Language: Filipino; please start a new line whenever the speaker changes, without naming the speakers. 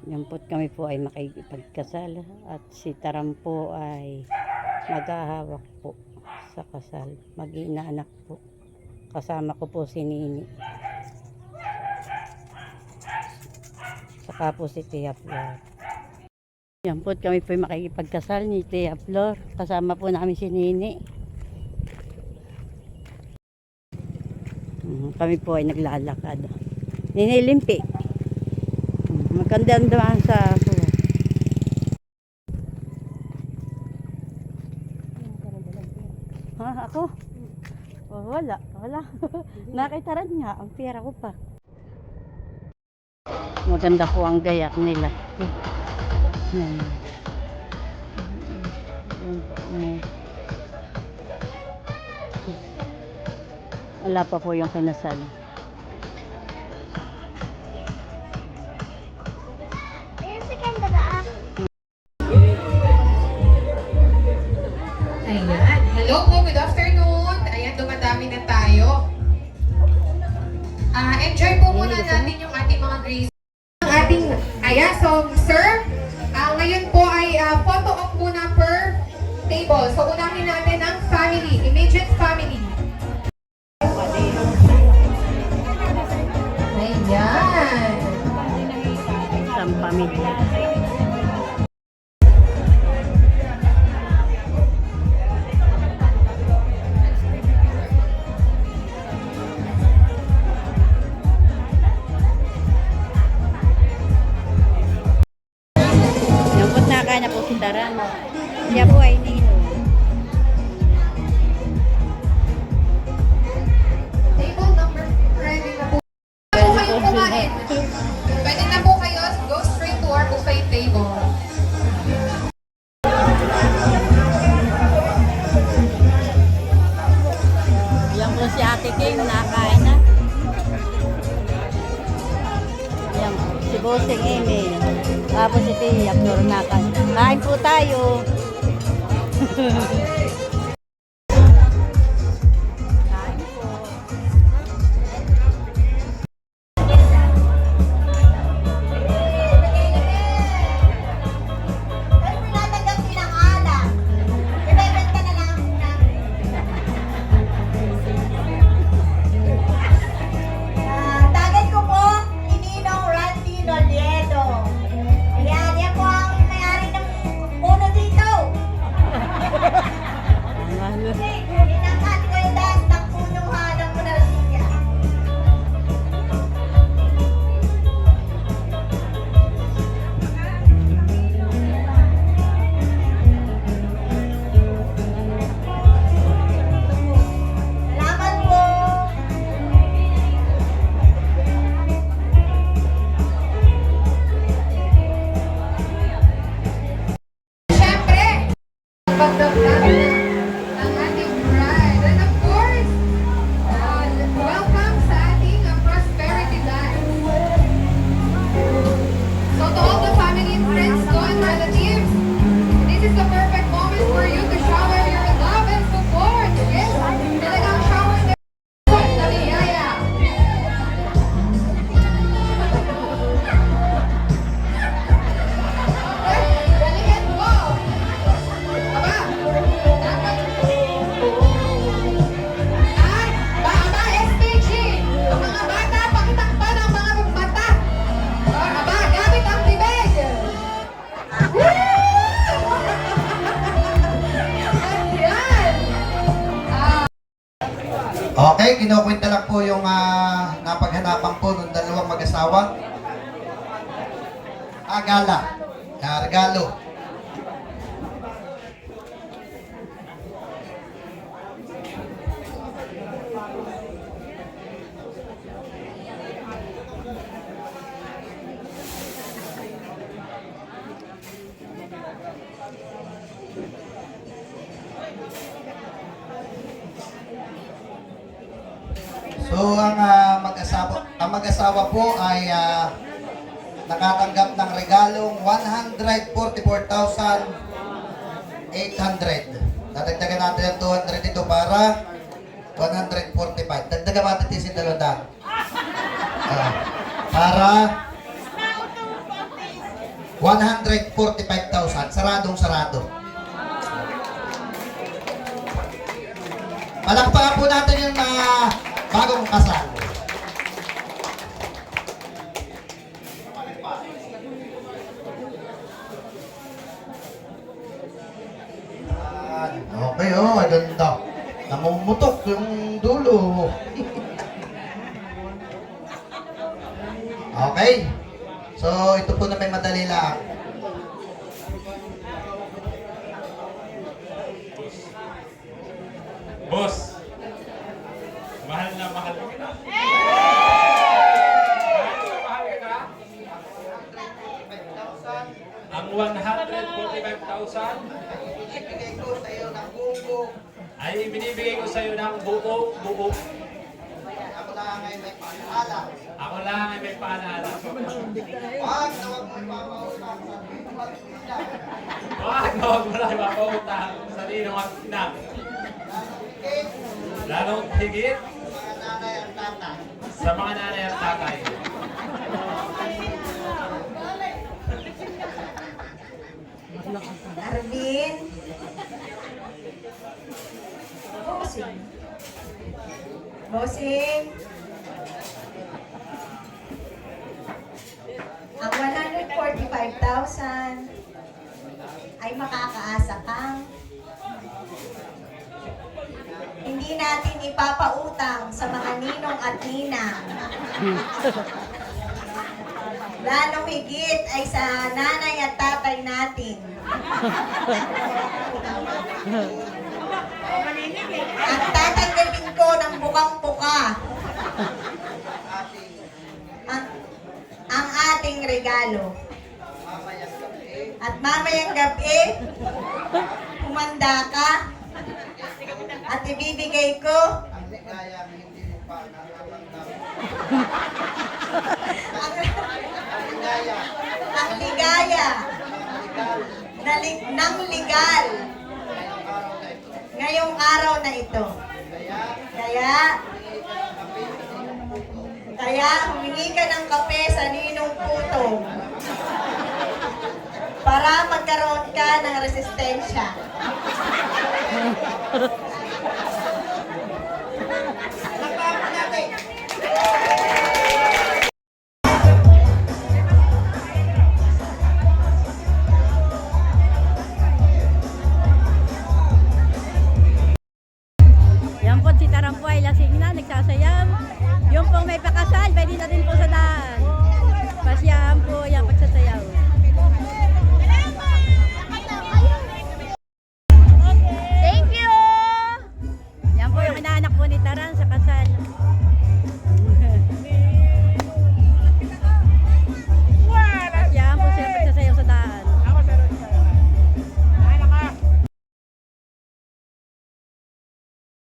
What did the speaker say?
Yan po't kami po ay makikipagkasal at si Taram po ay maghahawak po sa kasal. Mag-inaanak po. Kasama ko po si Nini. Saka po si Tia Flor. Yan po't kami po ay makikipagkasal ni Tia Flor. Kasama po namin si Nini. Kami po ay naglalakad. Nini Limpi. Magandang sa ako. Ha, ako? Oh, wala. Nakitaran nga. Ang pera ko pa. Maganda po ang gayak nila. Wala pa po yung kinasal.
Ayan. Hello po, good afternoon. Ayan, dumadami na tayo. Enjoy po muna natin yung ating mga grace. Ayan, so sir, ngayon po ay photo op muna per table. So unahin natin ang family, immediate family. Ayan.
Isang pamilya. Nakakain na po si Taran. Siya po ay Nino.
Table number, ready na po. Pwede na po kayo kumain. Pwede na po kayo go straight to our buffet table.
Yan po si Ate Kim, nakakain na. Yan, si Bossing Amy. Tapos si Tia Flor nakakain. Kain po tayo. Kain po.
Target ko po, Ninong Randy Noliedo. Ayan, yan po ang may-ari ng puno dito. Inangkat ko yung dahil ng puno halang mo na siya. Salamat po.
Siyempre, pagdamdamin ang ating bride. And of course, welcome sa ating prosperity dance. So to all the family and friends ko and relatives, this is the perfect moment for you to shower your love and support. Yes, talagang shower na support na niyaya. Galingan mo! Aba, dapat. Aba, SPG. Ang mga bata, pakitakpan ang mga mata. Aba, gamit ang bibig. Ayan.
Okay, kinukwenta lang po yung napaghanapan po ng dalawang mag-asawa. Gala. Regalo. So ang mag-asawa po ay nakatanggap ng regalong 144,800. Dadagdagan natin ang 200 dito para 145. Dagdagan natin tisin 200. Para 145,000. Saradong sarado. Palakpakan po natin yung bagong kasal. Okay, oh, maganda. Namumutok yung dulo. Okay. So, ito po na may madali lang.
Boss, mahal na mahal kita. Mahal kita. Ang 145,000
Ibigay ko sa iyo ng buong.
ay binibigay ko sa iyo ng buo.
Ako lang ay may paalala.
Ako lang ay may paalala.
Wag na wag mo ipapautang sa pagpapila.
Wag mo lang ipapautang sa ninong at inang. Lalong higit
Mga nanay at tatay.
sa mga nanay at tatay.
Arvin. Bossing. Bossing. Ang 145,000 ay makakaasa kang hindi natin ipapautang sa mga ninong at ninang. Lalong higit ay sa nanay at tatay natin. At tatanggapin ko ng bukang-buka ang ating regalo. At mamayang gabi, humanda ka at ibibigay ko
Ang ligaya hindi mo pa nakakamdam.
ang,
Ang ligaya.
ang ligaya ng legal ngayong araw na ito. Kaya humingi ka ng kape sa ninong puto para magkaroon ka ng resistensya.
Yan po si Taram po ay lasing na, nagsasayaw. Yung pong may pakasal, pwede na din po sa daan. Pasyahan po yan pagsasayaw.